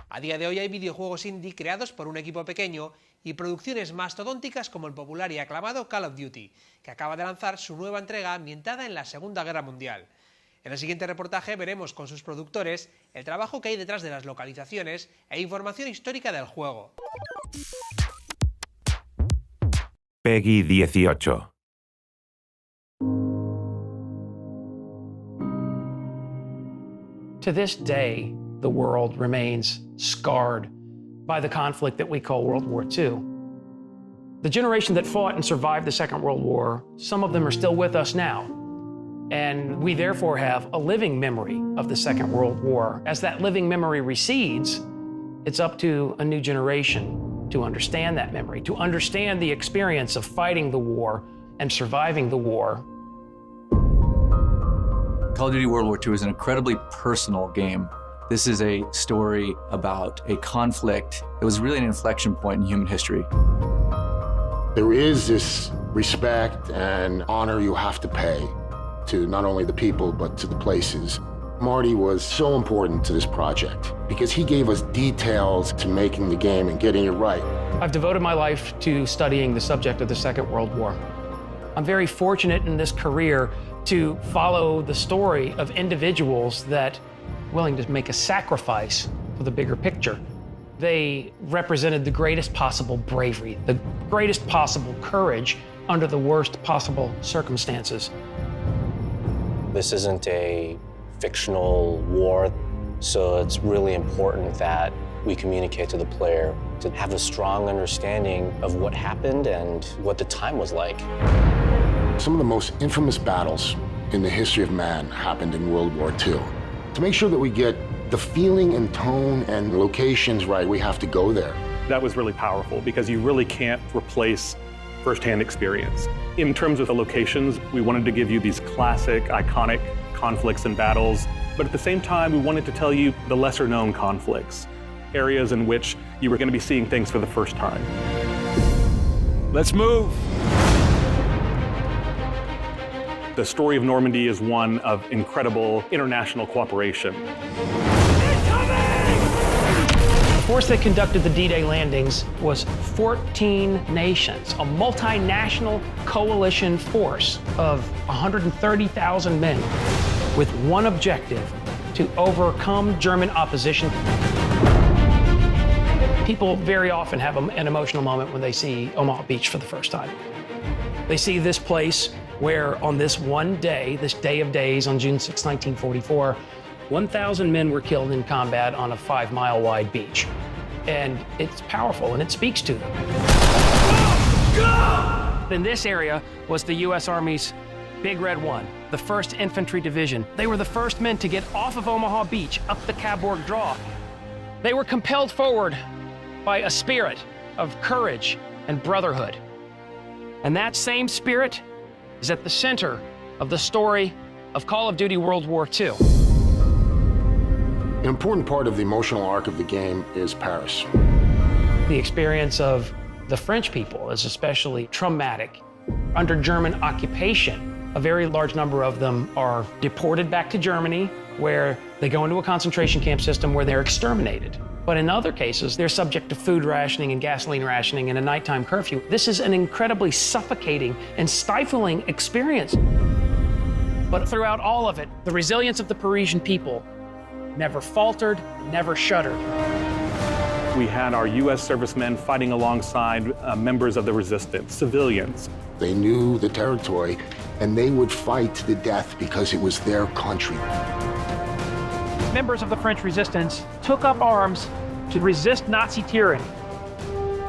A día de hoy hay videojuegos indie creados por un equipo pequeño y producciones mastodónticas como el popular y aclamado Call of Duty, que acaba de lanzar su nueva entrega ambientada en la Segunda Guerra Mundial. En el siguiente reportaje veremos con sus productores el trabajo que hay detrás de las localizaciones e información histórica del juego. Peggy 18. To this day, the world remains scarred by the conflict that we call World War II. The generation that fought and survived the Second World War, some of them are still with us now. And we therefore have a living memory of the Second World War. As that living memory recedes, it's up to a new generation to understand that memory, to understand the experience of fighting the war and surviving the war. Call of Duty World War II is an incredibly personal game. This is a story about a conflict that was really an inflection point in human history. There is this respect and honor you have to pay to not only the people, but to the places. Marty was so important to this project because he gave us details to making the game and getting it right. I've devoted my life to studying the subject of the Second World War. I'm very fortunate in this career to follow the story of individuals that willing to make a sacrifice for the bigger picture. They represented the greatest possible bravery, the greatest possible courage under the worst possible circumstances. This isn't a fictional war, so it's really important that we communicate to the player to have a strong understanding of what happened and what the time was like. Some of the most infamous battles in the history of man happened in World War II. To make sure that we get the feeling and tone and locations right, we have to go there. That was really powerful because you really can't replace firsthand experience. In terms of the locations, we wanted to give you these classic, iconic conflicts and battles, but at the same time, we wanted to tell you the lesser known conflicts, areas in which you were going to be seeing things for the first time. Let's move! The story of Normandy is one of incredible international cooperation. The force that conducted the D-Day landings was 14 nations, a multinational coalition force of 130,000 men with one objective: to overcome German opposition. People very often have an emotional moment when they see Omaha Beach for the first time. They see this place where on this one day, this day of days on June 6, 1944, 1,000 men were killed in combat on a 5-mile wide beach. And it's powerful and it speaks to them. In this area was the U.S. Army's Big Red One, the 1st Infantry Division. They were the first men to get off of Omaha Beach up the Cabourg Draw. They were compelled forward by a spirit of courage and brotherhood. And that same spirit is at the center of the story of Call of Duty World War II. An important part of the emotional arc of the game is Paris. The experience of the French people is especially traumatic. Under German occupation, a very large number of them are deported back to Germany, where they go into a concentration camp system where they're exterminated. But in other cases, they're subject to food rationing and gasoline rationing and a nighttime curfew. This is an incredibly suffocating and stifling experience. But throughout all of it, the resilience of the Parisian people never faltered, never shuddered. We had our U.S. servicemen fighting alongside members of the resistance, civilians. They knew the territory, and they would fight to the death because it was their country. Members of the French resistance took up arms to resist Nazi tyranny.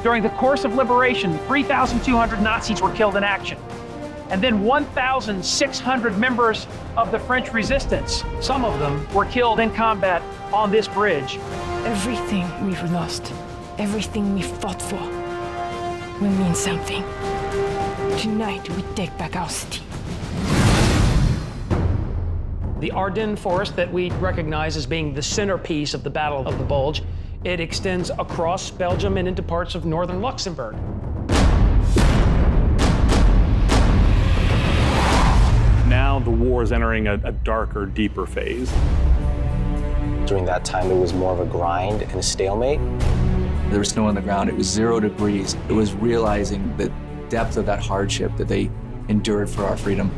During the course of liberation, 3,200 Nazis were killed in action. And then 1,600 members of the French resistance, some of them were killed in combat on this bridge. Everything we've lost, everything we fought for, will mean something. Tonight, we take back our city. The Ardennes Forest that we recognize as being the centerpiece of the Battle of the Bulge, it extends across Belgium and into parts of northern Luxembourg. Now the war is entering a darker, deeper phase. During that time, it was more of a grind and a stalemate. There was snow on the ground. It was 0 degrees. It was realizing the depth of that hardship that they endured for our freedom.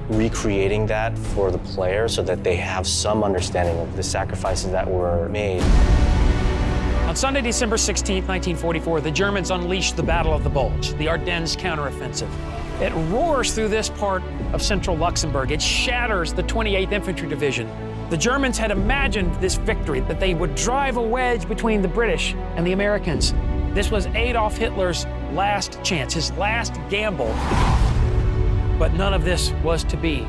Recreating that for the player so that they have some understanding of the sacrifices that were made. On Sunday, December 16, 1944, the Germans unleashed the Battle of the Bulge, the Ardennes counteroffensive. It roars through this part of central Luxembourg. It shatters the 28th Infantry Division. The Germans had imagined this victory, that they would drive a wedge between the British and the Americans. This was Adolf Hitler's last chance, his last gamble. But none of this was to be.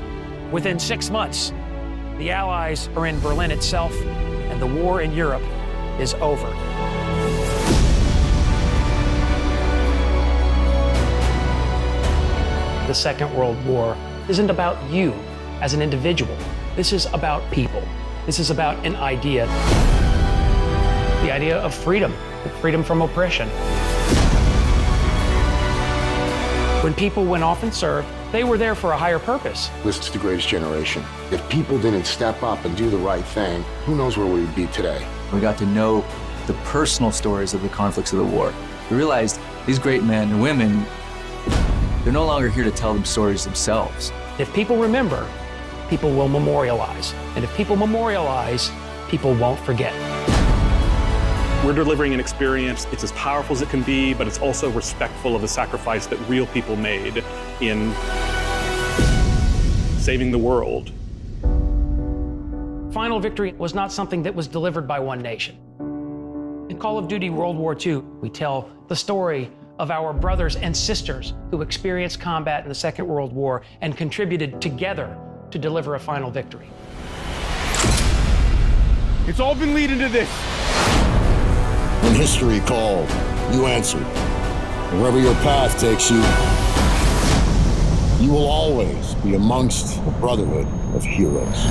Within 6 months, the Allies are in Berlin itself, and the war in Europe is over. The Second World War isn't about you as an individual. This is about people. This is about an idea. The idea of freedom, freedom from oppression. When people went off and served, they were there for a higher purpose. This is the greatest generation. If people didn't step up and do the right thing, who knows where we'd be today? We got to know the personal stories of the conflicts of the war. We realized these great men and women, they're no longer here to tell them stories themselves. If people remember, people will memorialize. And if people memorialize, people won't forget. We're delivering an experience, it's as powerful as it can be, but it's also respectful of the sacrifice that real people made in saving the world. Final victory was not something that was delivered by one nation. In Call of Duty World War II, we tell the story of our brothers and sisters who experienced combat in the Second World War and contributed together to deliver a final victory. It's all been leading to this. When history called, you answered. Wherever your path takes you, you will always be amongst a brotherhood of heroes.